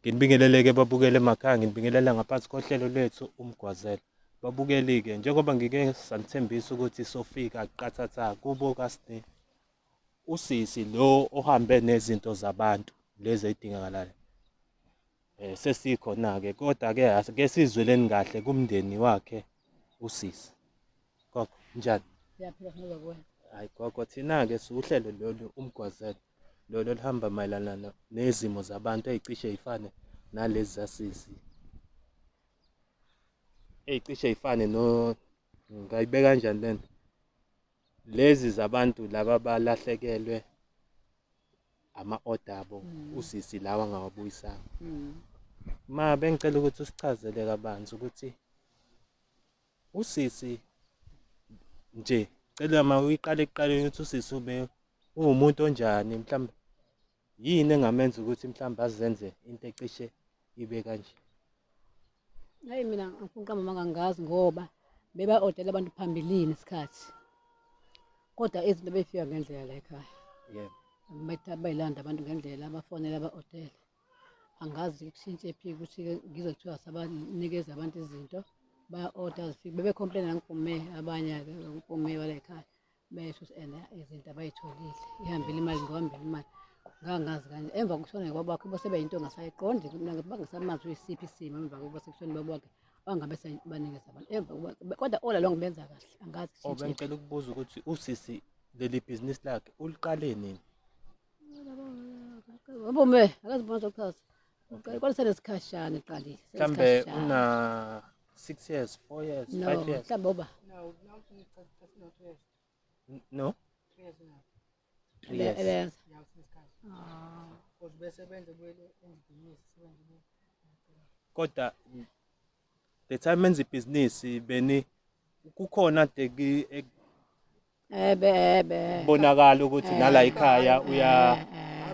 Nginibingelele-ke babukele emakhaya, nginibingelela ngaphansi kohlelo lwethu uMgwazela. Babukeli-ke, njengoba ngike sanithembisa ukuthi sofika qathatha kubo kaS'ne, usisi lo ohambe nezinto zabantu lezi ey'dingakalayo. Sesikhona-ke, kodwa-ke ake sizweleni kahle kumndeni wakhe usisi. Gogo, njani? Siyaphila sinoza kuwena. Hayi gogo, thina-ke siwuhlelo lolu uMgwazela, lolu oluhamba mayelana nezimo zabantu ey'cishe y'fane nalezi zasisi. Ey'cishe y'fane ngayibeka kanjani lena? Lezi zabantu laba balahlekelwe ama-order abo, usisi lawa angawabuyisanga. Ma bengicela ukuthi usichazele kabanzi ukuthi usisi nje, cela ma uyiqale ekuqaleni ukuthi usisi uwumuntu onjani, mhlawumbe yini engamenza ukuthi mhlawumbe azenze into ecishe ibe kanje. Hayi mina angifuni uqamba amanga angazi ngoba beba-odela abantu phambilini isikhathi. Kodwa izinto bey'fika ngendlela la ekhaya. Yebo. Bayilanda abantu ngendlela abafonela aba-odele. Angazi kushintshe phi ukuthi-ke ngizwe kuthiwa sabanikeza abantu izinto baya-oda zifike. Bebe-complain-a ngikume abanye-ke ngikume bala ekhaya. Besho ukuthi ena izinto abay'tholile. Ihambile imali ngihambile imali. Ngangazi kanje. Emva kokushona kwabakho bese yinto engasayiqondi bangasamazi uyisiphi isimo emva kokuba sekushona babakhe bangabe banikeza abantu. Kodwa all along benza kahle. Angazi kushintshe. Bengicela ukubuza ukuthi usisi leli bhizinisi lakhe uliqale nini? Ngobume akazi bonke ukuchaza. Kodwa senesikhashana eqalile. Mhlambe una 6 years, 4 years, 5 years. Mhlawumbe uba. No? 3 years now. 3 years. Ebenza. Because besebenza endibhizinisi sebenza Kodwa the time enza ibhizinisi beni kukhona bonakala ukuthi nala ekhaya uya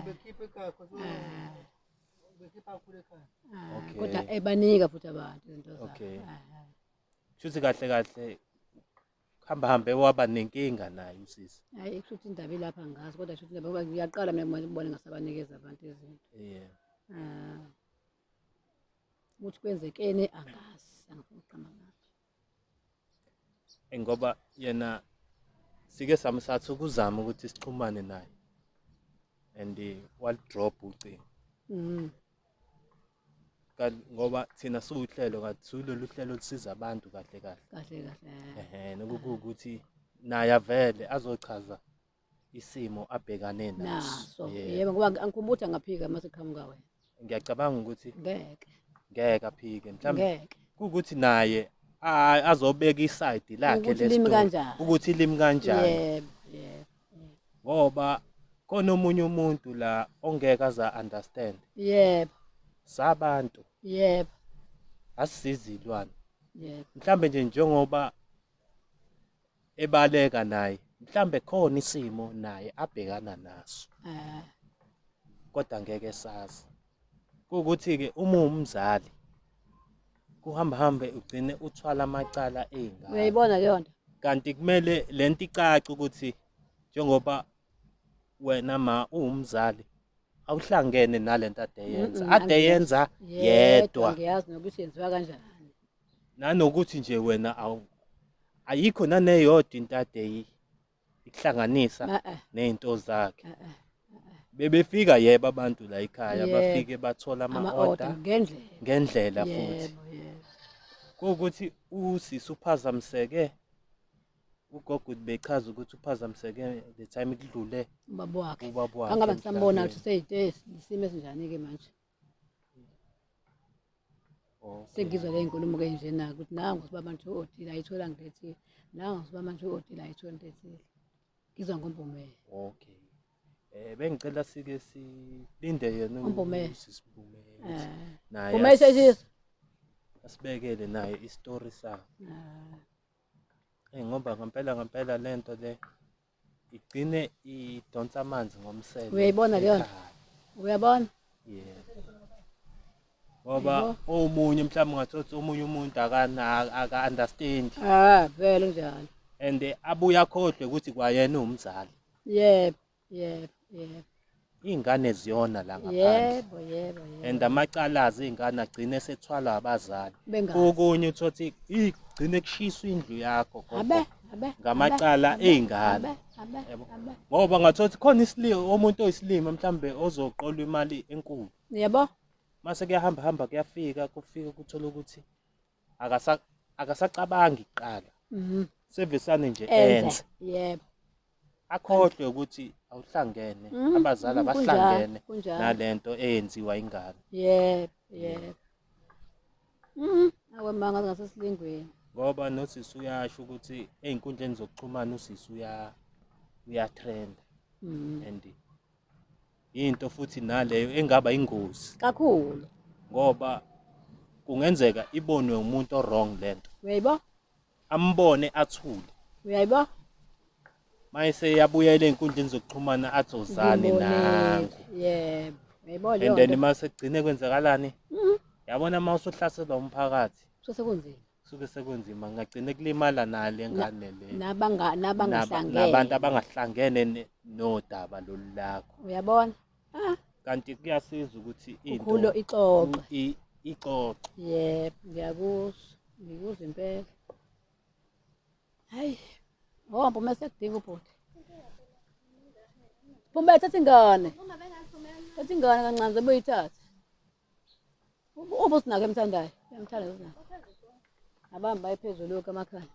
bekhipha ekhaya because bekhipha kakhulu ekhaya. Okay. Kodwa ebanika futhi abantu izinto zabo. Okay. Shuthi kahle kahle hamba waba nenkinga naye usisi. Hayi kushuthi indaba ilapha ngazi kodwa shuthi indaba ngiyaqala mina ngibone ngasabanikeza abantu izinto. Yeah. Ukuthi kwenzekeni angazi angifuni uqamba ngapha. Ngoba yena sike sathi ukuzama ukuthi sixhumane naye and wal-drop ucingo. Ngoba thina siwuhlelo ngathi silolu hlelo olusiza abantu kahle kahle. Kahle kahle. Nokuthi naye avele azochaza isimo abhekane naso. Yebo ngoba angikhumbula ngaphika mase qhamuka wena. Ngiyacabanga ukuthi Ngeke aphike mhlawumbe ukuthi naye azobeka iside lakhe ukuthi limi kanjani. Yebo. Ngoba khona omunye umuntu la ongeke aza understand. Yebo. Sabantu. Yebo. Asisizi ilwane. Yebo. Mhlambe nje njengoba ebaleka naye, mhlambe khona isimo naye abhekana naso. Kodwa ngeke sazi. Ukuthi-ke uma uwumzali kuhambe ugcine uthwala amacala ey'ngane. Uyayibona leyo nto? Kanti kumele lento icace ukuthi njengoba wena ma uwumzali awuhlangene nalento ade yenza yedwa. Ngiyazi nokuthi yenziwa kanjani. Nanokuthi nje wena ayikho naneyodwa into ade ikuhlanganisa nezinto zakhe. Bebefika yebo abantu la ekhaya bafike bathola ama-order ngendlela futhi. Ukuthi usisi uphazamiseke ugogo bechaza ukuthi uphazamiseke the time kudlule ubaba wakhe. Ubaba wakhe. Angabe ngisambona ukuthi isimo esinjani-ke manje. Sengizwa le nkulumo ke nje na ukuthi nangu siba abantu odila ayithola ngilethile. Nangu siba abantu odila ayithola ngilethile. Ngizwa ngoMpumela. Okay. Bengicela sike silinde yena usisi Mpumela. Naye Umeshe asibekele naye istory sakhe. Ngoba ngempela lento le igcine idonsa amanzi ngomsele. Uyayibona leyo nto? Uyabona? Yeah. Ngoba omunye mhlawumbe ungathothi omunye umuntu aka-understand. Vele njalo. And abuya akhohlwe ukuthi kwayena uwumzali. Yebo. iy'ngane ziyona la ngaphandle. Yebo. And amacalazi iy'ngane agcine esethwalwa abazali. Bengazi. Okunye uthothi igcine kushiswa indlu yakho Abe. ngamacala ey'ngane. Yabo. Ngoba ngathothi khona umuntu oyisilima mhlambe ozoqola imali enkulu. Yebo. Mase kuyahamba kufika kuthola ukuthi akasacabangi kuqala. Sevisane nje enze. Yebo. Akhohlwe ukuthi awuhlangene, abazali abahlangene nalento eyenziwa ingane. Yebo. Awemanga ngasesilingweni. Ngoba nosisi uyasho ukuthi ey'nkundleni zokuxhumana usisi uyatrenda. And into futhi naleyo engaba ingozi Kakhulu. ngoba kungenzeka ibonwe umuntu o-wrong lento. Uyayibo? Ambone athule. Uyayibo? Mayese yabuyela ey'nkundleni zokuxhumana athozane nangu. Yebo. Uyayibo leyo. And then mase kugcine kwenzakalani? Yabona mase uhlaselwa umphakathi. Sekunzima. Suke sekunzima ngagcine kulimala nale ngane le. Nabangahlangene. Nabantu abangahlangene nodaba lolu lakho. Uyabona? Kanti kuyasiza ukuthi Ukhulu ixoxe. Ixoxe. Yebo, ngiyakuzwa impela. Hayi. Phuma sekudinga ubhuti. Phuma thatha ingane. Thatha ingane kancane zebuyithatha. Ubusinake emthandayo. Uyamthanda usinake. Abamba bayiphezulu lokho amakhaya.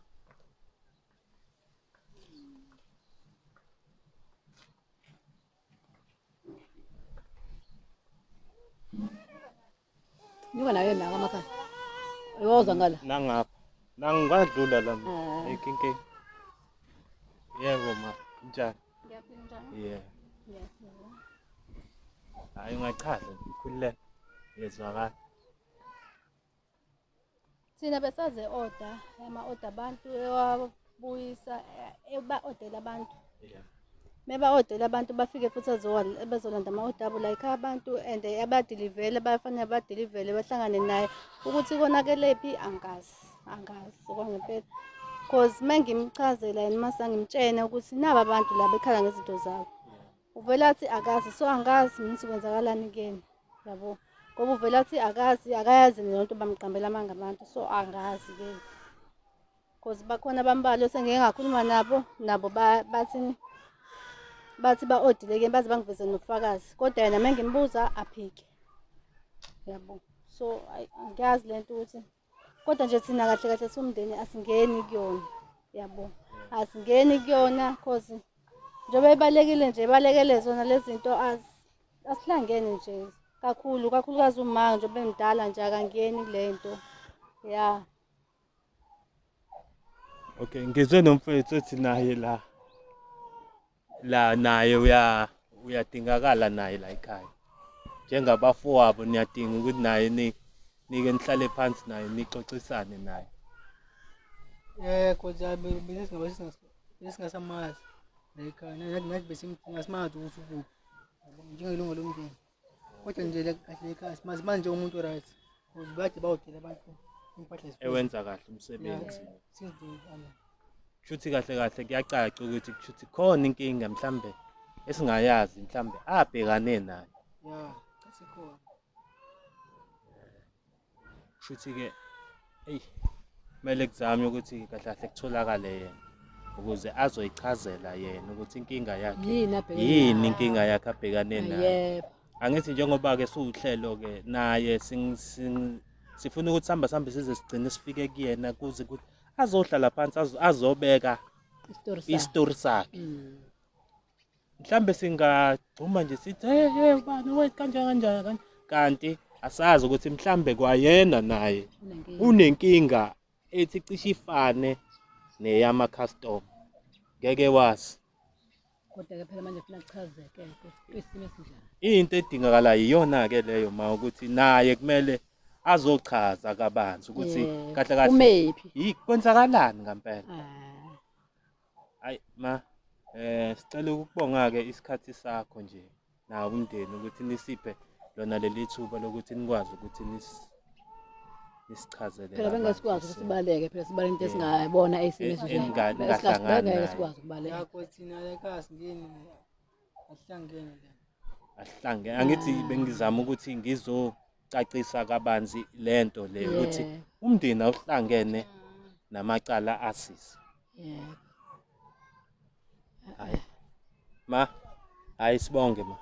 Niba nayo nako amakhaya. Uyoza ngala. Nangapha. Nangadlula la ekinke. Yebo ma, njani? Yeah. Hayi ungachaza ngikhulile. Yezwakala. Thina besaze order ema-order abantu ewabuyisa eba-ordela abantu. Meba-ordela abantu bafike futhi bezolanda ama-order abo like abantu and abadilivele bafanele badilivele bahlangane naye ukuthi konakelephi angazi kwangempela. Cause mengimchazela yena mase ngimtshene ukuthi naba abantu la bekhala ngezinto zabo. Uvela athi akazi so angazi mina sikwenzakalani kuyena. Yabo. Ngoba uvela athi akayazi nento bamqambela amanga abantu so angazi ke. Cause bakhona bambalo sengeke ngakhuluma nabo bathi ba-odile ke baze bangiveze nobufakazi kodwa yena mengimbuza aphike. Yabo. So angiyazi lento ukuthi kodwa nje thina kahle somndeni asingeni kuyona. Yabo. Asingeni kuyona cause njobe ibalekile nje balekele zona lezi zinto asihlangene nje. Kakhulukazi uma nje bemdala nje akangeni lento. Yeah. Okay, ngizwe nomfethu ethi naye la naye uyadingakala naye la ekhaya. Njengabafowabo niyadinga ukuthi naye nike nihlale phansi naye nixoxisane naye. Kodwa besingasamazi like nathi besimasimazi ukuthi ukuphi njengelunga lomndeni kodwa nje kahle ekhaya simazi manje umuntu right because bathi bawudela abantu impahla Ewenza kahle umsebenzi. Kushuthi kahle kuyacaca ukuthi kushuthi khona inkinga mhlambe esingayazi mhlambe abhekane nayo. Asikhona. Kushuthi ke kumele kuzame ukuthi kahle kutholakale yena ukuze azoyichazela yena ukuthi inkinga yakhe yini inkinga yakhe abhekane nayo. Yebo. Angithi njengoba ke siuhlelo ke naye sifuna ukuthi sihamba size sigcine sifike kuyena kuze ukuthi azohlala phansi azobeka istory sakhe. Mhlambe singagcuma nje sithi hey bani wethu kanjani kanti asazi ukuthi mhlambe kwayena naye unenkinga ethi cishe ifane neyama customer. Ngeke wazi. Kodwa ke phela manje ufuna kuchazeke isimo esinjani. Into edingakala yiyona ke leyo ma ukuthi naye kumele azochaza kabanzi ukuthi kahle umephi kwenzakalani ngempela. Hayi ma sicela ukubonga ke isikhathi sakho nje nawo umndeni ukuthi nisiphe lona leli thuba lokuthi nikwazi ukuthi nisichazele phela bengasikwazi ukuthi sibaleke phela sibale into esingayibona esimo esinjani. Esingahlangana sikwazi ukubaleka. Yakho thina ekhaya singeni asihlangene la. asihlangene. Angithi bengizama ukuthi ngizocacisa kabanzi lento le ukuthi Yeah. umndeni awuhlangene namacala asisi. Yeah. Hayi. Ma, hayi sibonge ma.